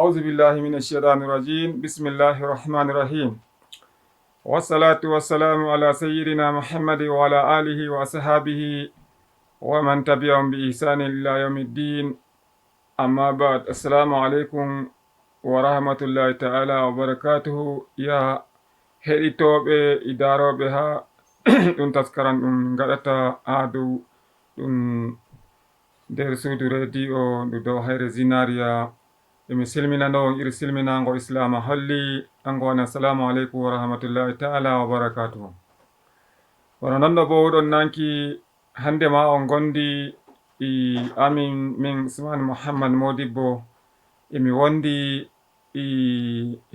أعوذ بالله من الشيطان الرجيم بسم الله الرحمن الرحيم والصلاة والسلام على سيدنا محمد وعلى آله وأصحابه ومن تبعهم بإحسان إلى يوم الدين أما بعد السلام عليكم ورحمة الله تعالى وبركاته يا heɗitoɓe idaroɓe ha ɗum taskaran ɗum gaɗata ha dow ɗum nder suudu radio ndu dow hayre zinariya emi silminano on iri silminago islama holli ango woni assalamu aleykum wa rahmatullahi taala wa barakatuhu. Wono nonno bo ɗon nanki hande ma on gondi amin min Usman Muhammad Modibbo emi wondi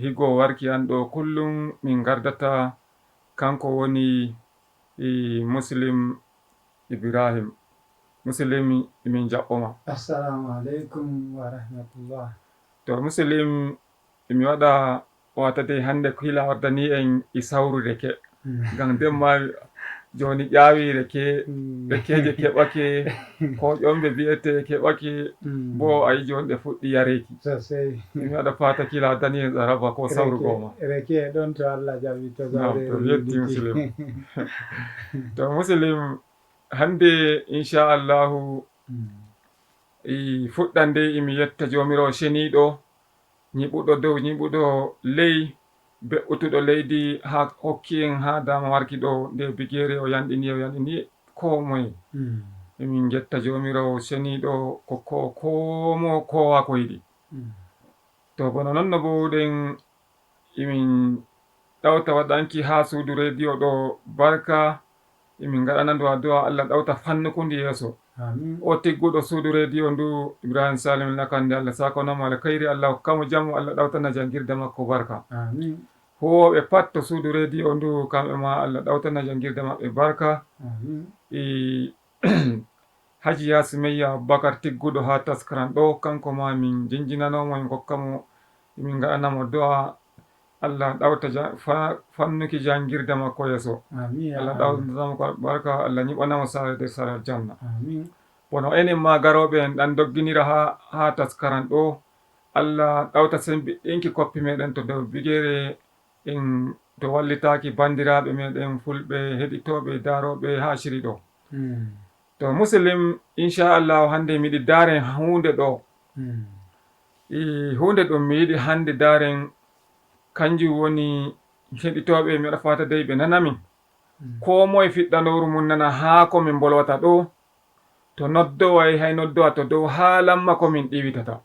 higo warki an ɗo kullum min gardata kanko woni Muslim Ibrahim. Muslim min jaɓɓoma. Assalamu alaikum wa rahmatullah. To Muslim mi waɗa watade hande hila wardani en sawru reke ngam demma joni ƴaawi rekeje keɓake ko ƴomɓe biyete keɓake bo ayi joni ɗe fuɗɗi yareki Sosai. mi waɗa fata kila wardani en tsaraba ko sawru goma Reke ɗon to Allah jaɓi to to yetti Muslim. To Muslim hande inchallahu fuɗɗande imi yetta jomirawo ceniɗo ñiɓuɗo dow ñiɓuɗo ley be'utuɗo leydi ha hokki en ha dama warki ɗo nde bigere o yanɗini ko moye emin jetta jomirawo ceniɗo komo kowa ko yiɗi. To bono nonno bo ɗen emin ɗawta waɗanki ha suudu radio ɗo barka emin gaɗana ndu addu'a Allah ɗawta fannukundi yeeso. O tigguɗo suudu radio ndu Ibrahim Salim Lakande Allah sakonamo alkhairi, Allah hokkamo jamu, Allah ɗawtana jangirde makko barka. Huwoɓe pat to suudu radio ndu kamɓe ma Allah ɗawtana jangirde maɓɓe barka. Hajiya Sumayya Abubakar tigguɗo ha taskaran ɗo kanko ma min jinjinanomo en hokkamo min gaɗanamo du'a Allah ɗawta fannuki jangirde makko yeeso. Allah ɗawtanamo barka, Allah ñiɓanamo sare nder sare aljanna. Bono enen ma garoɓe en ɗan dogginira ha taskaran ɗo Allah ɗawta sembiɗɗinki koppi meɗen to dow bigere en to wallitaki bandiraɓe meɗen fulɓe heɗitoɓe daroɓe ha shiri ɗo. To Muslim inchallahu hande miɗi daren hunde ɗo hunde ɗum mi yiɗi hande daren kanjum woni heɗitoɓe mi waɗa fata dey ɓe nanamin ko moye fiɗɗanoru mum nana ha komin bolwata ɗo to noddoway hay noddowa to dow haalanma komin ɗiwitata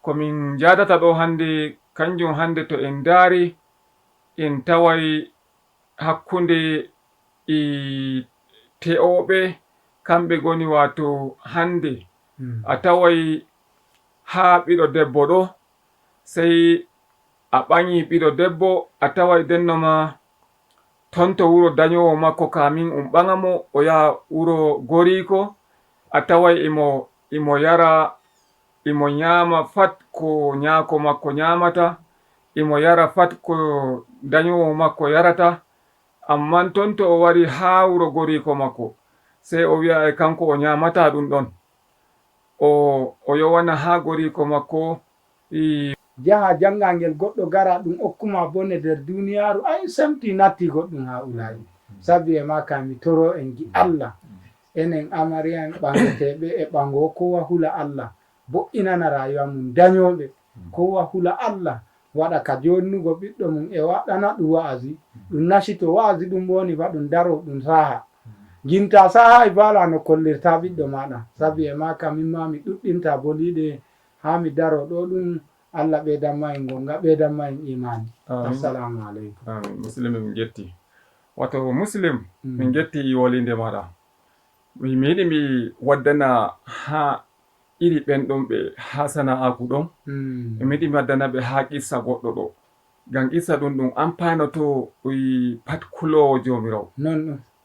komin jadata ɗo hande kanjum hande to en daari en taway hakkunde te'oɓe kamɓe goni wato hande a taway ha ɓiɗo debbo ɗo sey a ɓanyi ɓiɗo debbo a taway dennoma ton to wuro dañowo makko kamin ɓaŋamo o yaha wuro goriko a taway imo yara imo nyama fat ko nyako makko nyamata, imo yara fat ko dañowo makko yarata. Amman ton to o wari ha wuro goriko makko sey o wi'a e kanko o nyamata ɗum ɗon o yowana ha goriko makko jaha jangangel goɗɗo gara ɗum okkuma bone nder duniyaru ay semti natti goɗɗum ha ulayi sabi e ma kami toro en gi Allah enen amariya en ɓangeteɓe e ɓango kowa hula Allah bo'inana rayuwa mum dañoɓe kowa hula Allah waɗa ka jonnugo ɓiɗɗo mum e waɗana ɗum wa'azi ɗum nasito wa'azi ɗum woni ba ɗum daro ɗum saha ginta saha e bala no kollirta ɓiɗɗo maɗa sabi e ma kamimma mi ɗuɗɗinta boliɗe ha mi daro ɗo ɗum Allah ɓeydanma en gonga ɓeydanma en imani. Assalamu aleykum. Muslim min getti wato Muslim min getti wolinde maɗa mi yiɗi mi waddana ha iri ɓenɗon ɓe ha sana'aku ɗon mi yiɗi mi waddana ɓe ha qissa goɗɗo ɗo ngam qissa ɗum ampanoto pat kulowo jomirawo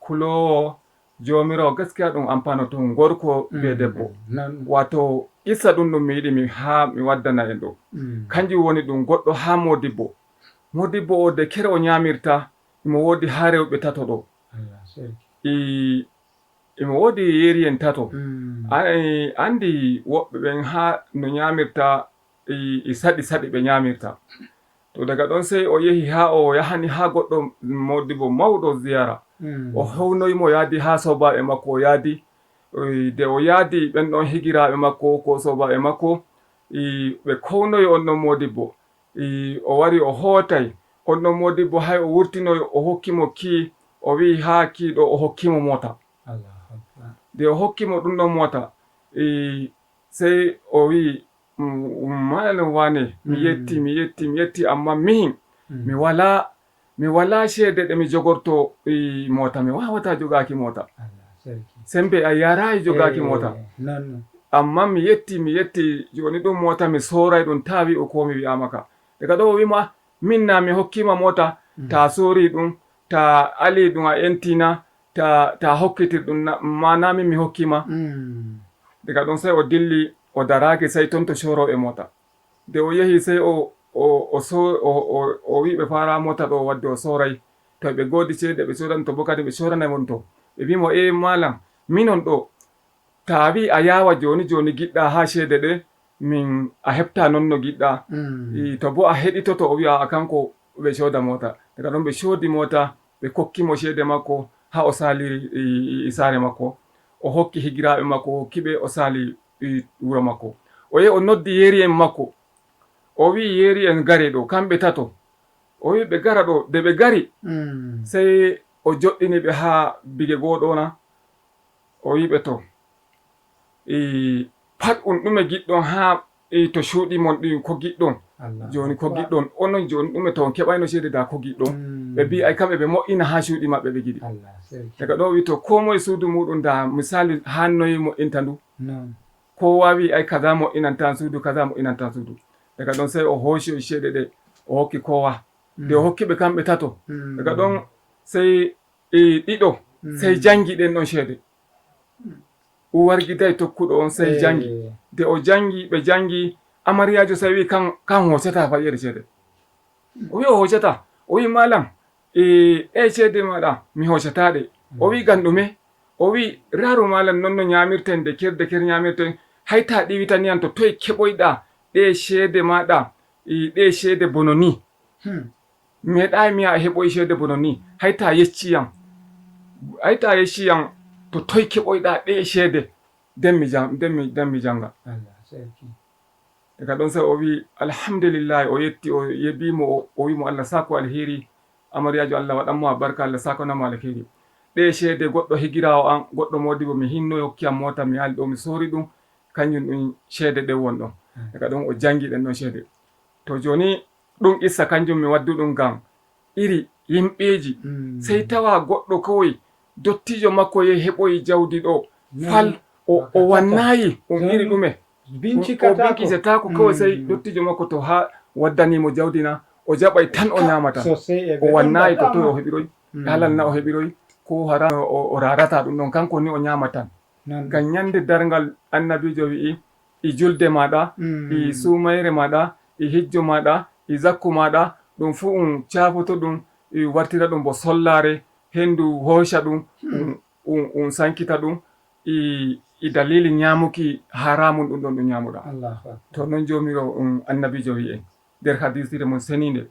kulowo jomirawo gaskiya ɗum ampanoto gorko be debbo wato qissa ɗum mi yiɗi mi waddana en ɗo kanjum woni ɗum goɗɗo ha Modibbo o de kere o nyamirta imo wodi ha rewɓe tato ɗo imo wodi yeri en tato andi woɓɓe ɓen ha no nyamirta e saɗi saɗi ɓe nyamirta. To daga ɗon sai o yehi ha o yahani ha goɗɗo modibo mawɗo ziyara o hewnoyimo yaadi ha sobaɓe makko o yaadi de o yaadi ɓen ɗon higiraɓe makko ko sobaɓe makko ɓe kownoyi on ɗon modibbo o wari o hootay on ɗon modibbo hay o wurtinoy o hokkimo ki o wi ha ki ɗo o hokkimo mota de o hokkimo ɗum ɗon mota sai o wi malam wane mi yetti amma mihin mi wala ceede ɗe mi jogorto mota mi wawata jogaki mota sembe a yarayi jogaki mota amma mi yetti joni ɗum mota mi soray ɗum ta wi o ko mi wi'amaka daga ɗo o wima min na mi hokkima mota ta sori ɗum ta ali ɗum a entina ta hokkitir ɗum mana min mi hokkima daga ɗon sai o dilli o daraki sai ton to soroɓe mota de o yehi sai o wiɓe fara mota ɗo wadde o soray to ɓe godi ceede ɓe sodan to bo kadi ɓe soranay mon to ɓe wimo malam minon ɗo ta wi a yawa joni giɗɗa ha ceede ɗe min a heɓta non no giɗɗa to bo a heɗitoto o wi'a a kanko ɓe soda mota daga ɗon ɓe sodi mota ɓe kokkimo ceede makko ha o saliri sare makko o hokki higiraɓe makko o hokkiɓe o sali wuro makko o yehi o noddi yeri en makko o wi yeri en gari ɗo kamɓe tato o wi ɓe gara ɗo de ɓe gari sai o joɗɗini ɓe ha bige goɗona o wi ɓe to pat ɗume giɗɗon ha to cuuɗi mon ɗi ko giɗɗon joni ko giɗɗon onon joni ɗume to on keɓayno ceede da ko giɗɗon ɓe mbi ay kamɓe ɓe moƴƴina ha cuuɗi maɓɓe ɓe giɗi daga ɗo wi to ko moye suudu muɗum da misali hannoyi moƴƴinta ndu ko wawi ay kaza moƴƴinanta suudu kaza moƴƴinanta suudu daga ɗon sai o hooci ceede ɗe o hokki kowa de o hokki ɓe kamɓe tato daga ɗon sai ɗiɗo sai jangi ɗen ɗon ceede wargiday tokkuɗo on sai jangi de o jangi ɓe jangi amariyajo sai wi kan hoccata fayere ceede o wi o hoccata o wi malam ceede maɗa mi hoccataɗe o wi gam ɗume o wi raru malam non no nyamirten de ker nyamirten hayta ɗiwitaniyan to toye keɓoyɗa ɗe ceede maɗa ɗe ceede bono ni meɗayi miya a heɓoyi ceede bono ni hayta yecciyam to toye keɓoyɗa ɗe ceede den mi janga daga ɗon sai o wi alhamdulillahi o yetti o yebbimo o wimo Allah sako alheri amariyajo Allah waɗanmo barka Allah sakonamo alheri ɗe ceede goɗɗo higirawo an goɗɗo modibo mi hinno hokkiyam mota mi yaali ɗo mi sori ɗum kañum ɗum ceede ɗen wonɗon daga ɗon o jangi ɗen ɗon ceede to joni ɗum issa kanjum mi waddu ɗum ngam iri yimɓeji sai tawa goɗɗo kawai dottijo makko ye heɓoyi jawdi ɗo fal o wannayi iri ɗume bincikatako kawai sai dottijo makko to ha waddanimo jawdina o jaɓay tan o nyamata o wannayi to toy o heɓiroy halal na o heɓiroy ko hara o rarata ɗum ɗon kanko ni o nyamatan ngam nyande dargal annabijo wi'i julde maɗa sumayre maɗa hijjo maɗa zakku maɗa ɗum fu cafoto ɗum wartira ɗum bo sollare hendu hoosha ɗum sankita ɗum dalili nyamuki haramun ɗum ɗon ɗum nyamuɗa to non jomiro annabijo wi'e nder hadisire mon seninde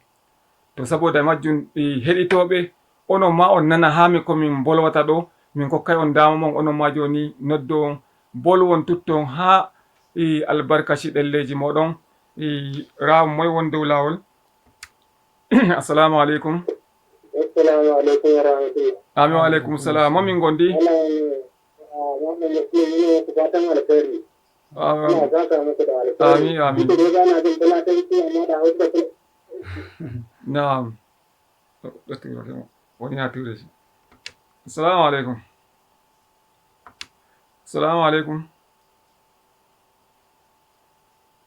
to saboda majjum heɗitoɓe onon ma on nana hami komin bolwata ɗo min kokkay on dama mon onon ma joni noddo on bolwon tutton ha albarkaci ɗelleji moɗon raw moy won dow lawol assalamu aleykum assalamu aleykum wa rahmatullah amin wa aleykum salam momin gondi amin naam woni ha tureji assalamu aleykum assalamu aleykum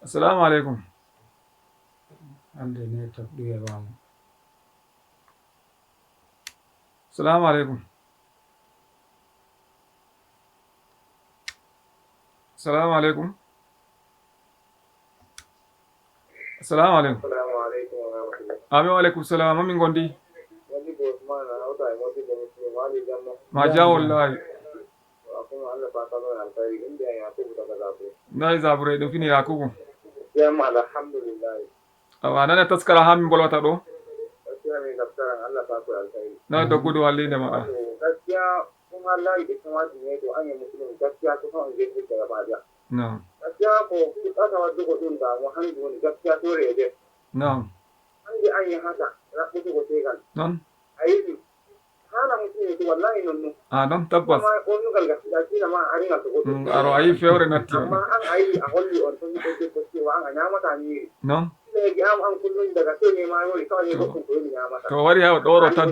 assalamu aleykum ande ne toɓɗuye wamo assalamu aleykum assalamu aleykum assalamu aleykum amin wa aleykum salam mamin gondi ma ja wallahi nayi zabure ɗum fini yakubu gaskiya ma alhamdulillah. awa nane taskara ha min bolwata ɗo Gaskiya mai gafsaran Allah ba ku alkhairi. na doggudu wallinde maɗa Wato gaskiya kun Allah da kuma ne to an yi musulmi gaskiya ko kan je da gaba da. nam Gaskiya ko ku kasa wadda ko dun da mu hanzu ne gaskiya to rede. nam An ji an yi haka rabu ko tegal. non Ayi hana mutum ne wallahi nonno. a non tabbas Kuma ko nugal gaskiya kina ma a ringa to ko. aro ayi fewre natti Amma an ayi a holli on to ko ko cewa an anya mata ni. non Sai ga an kullun daga sai ne ma yori kawai ko ko ni ya mata. to wari ha ɗoro tan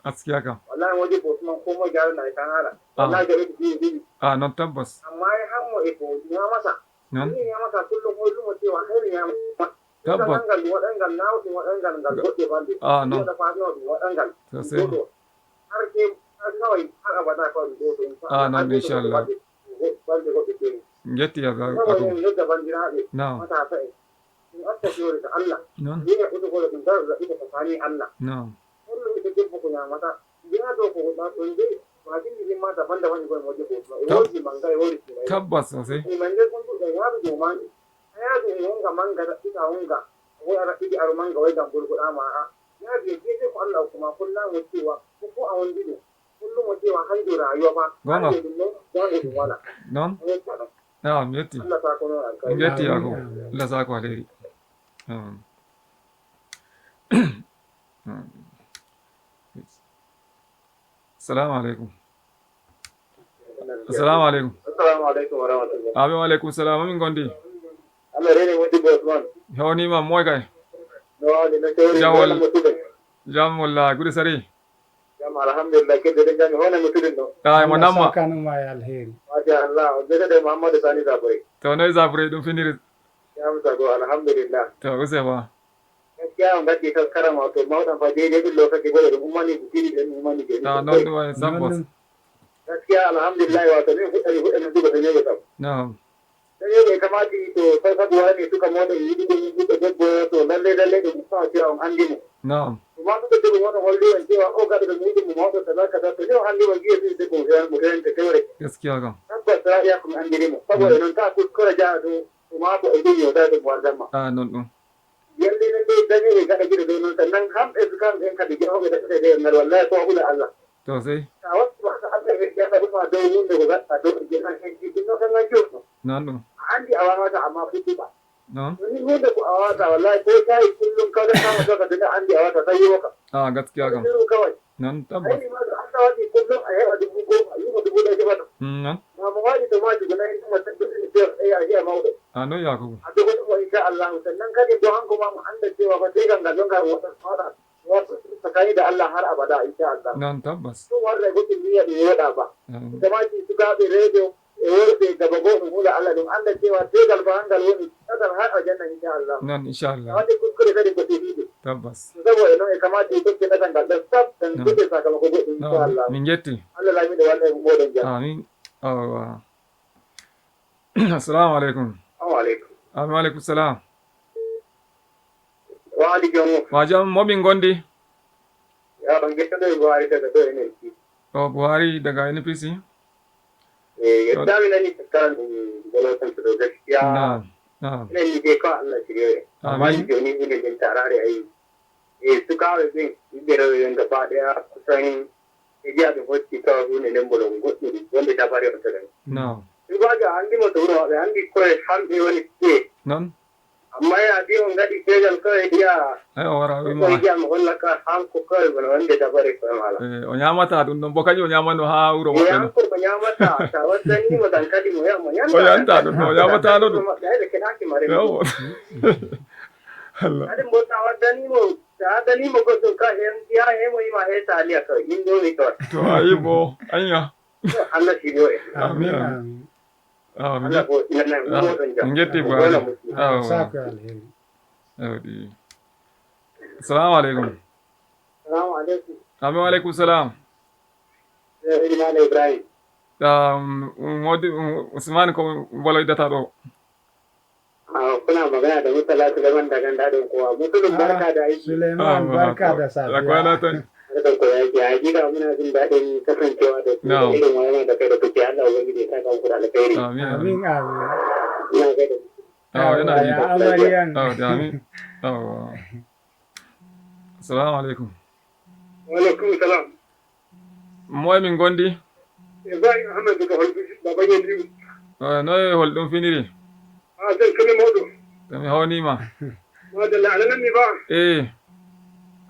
askiya kam Wallahi waje ko kuma ko jaru na kan hala. Wallahi da yi a non tabbas amma ya hammo e ko ya masa. non Ni ya masa kullum ko lumo cewa kai ya masa. tabbas Dangal wadangal na wuce wadangal gal gote bande. Ah, no. Da fadi wadangal. to sai Har ke har kawai har abada kawai do to. Ah, no, insha Allah. Bande gote ke. getti ya ga Kawai aɗum ne da bandira ne. nam Mata sai. In aka ciwo da Allah. non Ni ne kudu ko da da ita tsakani Allah. nam Kullum ita ke ko ya mata. Ina do ko da to dai ma din ma daban-daban ko waje ko. Wori mangai wori. tabbas sosai Imanje kun da ya bi domani. Ya bi wonga manga da ita wonga. Wai ara idi aro manga wai dan burguda ma a. Ya bi je ko Allah kuma kullum mu cewa ko a wani dido. Kullum mu cewa har da rayuwa fa. Gona. Da ne wala. non nam yetti Allah ta kono alkai. getti ya ko la sa ko aleri assalamu alaikum assalamu alaikum Assalamu alaikum wa rahmatullahi. abi wa alaikum salam min gondi Allah rene wadi Bosman. hewnima moy kay No wali na tawri Jawal. wala mutube. jam walla gude sari Jam alhamdulillah ke de jami hona mutube no. ay mo namma kanuma ya alheri Masha Allah. De Muhammad Sani da bai. to noy zabre ɗum finiri Jam ta go alhamdulillah. to usefa Gaskiya on gaddi ta karama to mawdan fa daidai duk lokaci gore da ummani bukiri da ummani ke. ta non ɗum wayi sabbos Gaskiya alhamdulillah wato ne hudu duka da ne ga nam sai yau kamata to sai sabuwa ne suka moda yi da dabbo to lalle da kuma cewa an andi mu nam kuma suka ce wannan holli wan cewa o ga da mu mu mawda kaza kaza to yau andi wan giye sai ko ga mu ran ta tawre gaskiya kam tabbata ya kuma andi mu saboda nan ta kuskura ja to kuma ko idin yau da wannan ma a non ɗum yalle ne dai da ne ga da gidan don sannan ham da suka ɗin ka da gidan da kai da yanzu wallahi ko hula Allah to sai ta wasu ba ta Allah ya da ba da mun da ga ta do gidan kan ji kin san ga kiyo non ɗum andi awa mata amma kuɗi ba non ni ne da ku awa ta wallahi ko kai kullum ka ga kama ka da andi awa ta sai yoka a gaskiya kam shiru kawai non tabbas ai ma da Allah wani kullum a yawa dubu goma yi ma dubu da shi ba non ma mu wani da ma dubu na in kuma ta dubu da sai a yi ma da a no yakubu a dubu da insha Allah sannan kada don an kuma mu anda cewa fa sai ganga don ga wata fara wato tsakani da Allah har abada insha Allah non tabbas sun wanda gudun niyya da ya ba non da ma ci su gabe radio e worde gaba go mu da Allah don anda cewa sai galba an gal wani kadar har aljanna insha Allah non inshallah wanda kuskure sai ko tibi tabbas saboda nan ya kamata ya kuke na kan da tsaf dan No. kuke sakamako go insha non Allah min getti Allah lami da wannan mu da ja amin awa assalamu alaikum assalamu alaikum amin wa alaikum salam wa alaikum wa jam momin gondi ya ban gita da ba ita da to ne o buhari daga npc ya dami na ni kan galatan da gaskiya na'am na'am ne ni ke ka Allah shirye amin ni ne din tarare ai su kawo din ibere yin gaba daya kusan igiya da hoci ka hu ne nan bolon gudu wanda ta fare mata da na'am su ba ga an di mata wuro da an di koyi har da wani ke non amma ya bi on gadi ke gal kai dia ay o wara wi ko ma igiya mo wala ka han ko kai bana wanda ta fare ko mala o nyamata ɗum ɗon bo kañum o nyamano ha wuro maɓɓe ya no ko banya mata ta wata ni mo dan kadi mo ya mo o yanta ɗum o nyamata no ɗum da da kina ki mare yawo Allah adin bo ta wata ni mo ta da ni mo ko to ka hem ya he mo ma he ta liya ka indomi to to ayi bo anya Allah shi ne amin amin amin Allah ko ina nan mo don ja min getti buhari Allah saka alheri awdi assalamu alaikum assalamu alaikum amin wa alaikum salam Imam Ibrahim modi usman ko boloydata ɗo kuna magana da mutala Suleiman da ganda don kowa mutumin barka da aiki Suleiman barka da da kwana safiya tan barkan ku yaki hakika muna jin daɗin kasancewa da ku da No. irin wayan da kai da kuke Allah ubangiji ya saka ku da alkhairi amin amin amin amin ina ga da yana ji. ya amaryan. Da amin. Assalamu alaikum. Wa alaikum salam. Moy min gondi? Ibrahim Ahmed daga Holbi baba yanzu. Noy holdum finiri. Zan kame modo. Tami hawnima. Wanda la'alanan ni ba.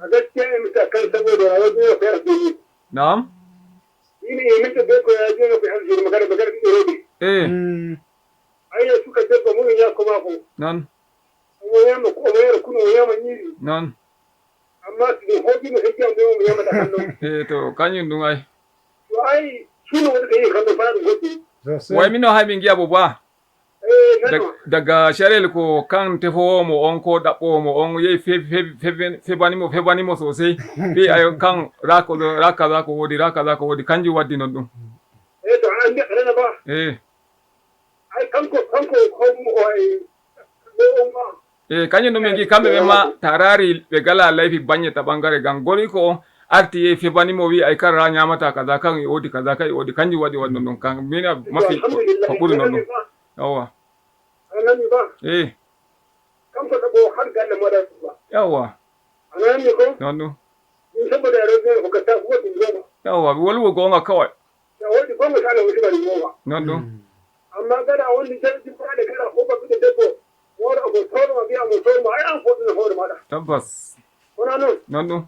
A gaskiya ne mutakan saboda wajen ya fayar da ni. Na'am? Ini ne mutum bai ko ya je na fayar da magana magana da robe. Ai ya suka ce ko mun ya kuma ko. Nan. Mun ya mu ko ya kuno ya manyiri. Nan. Amma su hoji mu sai ya mu ya mata hannu. To kanyin dun ai. To ai shi ne wanda kai kan fara da hoji. Wai mino ha min giya boba. Daga sharel ko kan tefo mo on ko dabo mo on ye febani mo sosai fi ayo kan raka za ko wodi kanji waddi non dum to an ga rana ba ai kanko ko mo ai kanyi no mengi kambe be ma tarari be gala laifi banye ta bangare gan gori ko arti ye febani mo wi ay kan ranya mata kaza kan wodi kaza kai wodi kanji waddi wannan don kan mina mafi hakuri non yawa anani ba kan ko dabo har ganna mara ba yawa anani ko nonu in saboda rage ko ka ta ko din goma yawa walwo gonga kawai ya wani gonga kana wuce bari goma nonu amma gada wani jarji ba da gada ko ba da dabo wani abu tsoro ma biya mu tsoro ma ai an fodi na hore mada tabbas wana nonu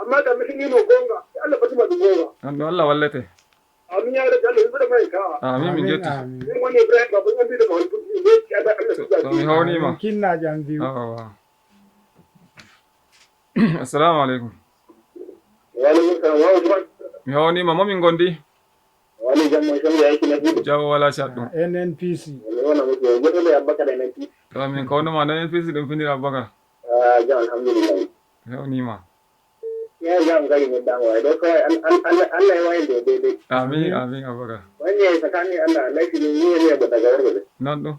amma da mutum ne gonga Allah fa tuma gonga nonu Allah wallate amin ya da Allah da mai ka amin min jetti in wani Ibrahim ba ban bi da ba wani ne ya da Allah to mi hawni ma kinna jambi assalamu alaikum wa alaikum salam mi hawni ma momin gondi wani jamma shan ya yake na bi jawo wala shaddu NNPC wannan mutum gudu da Abubakar da NNPC to min ko no ma NNPC dum finira Abubakar ja alhamdulillah hawni ma ya ga gari ne dan wai dai kai Allah ya waye da daidai amin Abubakar wani tsakanin Allah laifi ne ba daga warga nan do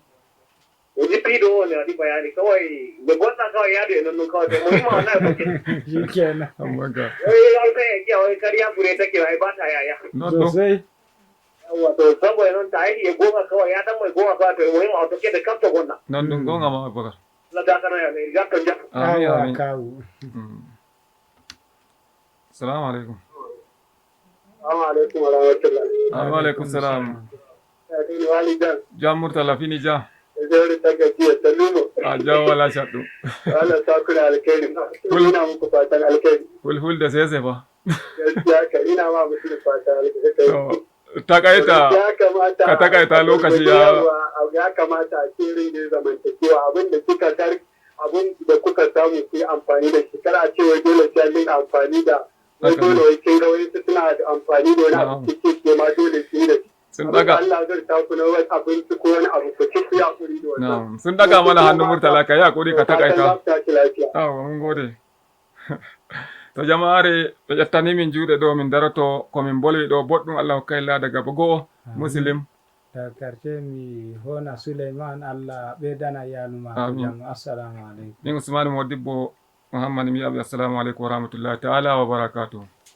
Uji pido ne di bayani kawai da gwata kawai ya da nan kawai da muhimma wannan ba ke shikenan Abubakar an kai ya wai kariya fure take ai ba ta yaya nan do sosai wato saboda nan ta yi goma kawai ya dan mai goma kawai to muhimma to ke da kafta gonna nan dun gonga ma Abubakar la da kana ya ne ga kan ja amin kawu assalamu alaikum assalamu alaikum wa rahmatullahi wa alaikum salam ni walidan jam murtala fini ja zai ta ga ji sallumo jawo wala shaddu Allah ta kula alkhairi ina muku fatan alkhairi hul da sai fa gaskiya ka ina ma muku fatan alkhairi ka takaita lokaci ya kamata a cikin da zamantakewa abin da kuka samu ku yi amfani da shi kar a ce wai dole sai mun amfani da wai dole wai kin ga wai suna amfani da wani abu ke ma dole su yi da shi sun daga Allah zai ta ku na wani abinci ko wani abu ku ci ku ya kuri da wannan sun daga mana hannun murtala ka ya kuri ka takaita mun gode to jama'are ɓe ƴettani min juuɗe ɗo min daroto komin bolwi ɗo boɗɗum Allah hokkayla daga bogo muslim da karshe mi hona Suleiman Allah ɓeydana yaluma jam assalamu aleykum min Usmanu Modibbo Muhammad mi wiyaɓe assalamu aleykum wa rahmatullahi ta'ala wa barakatuh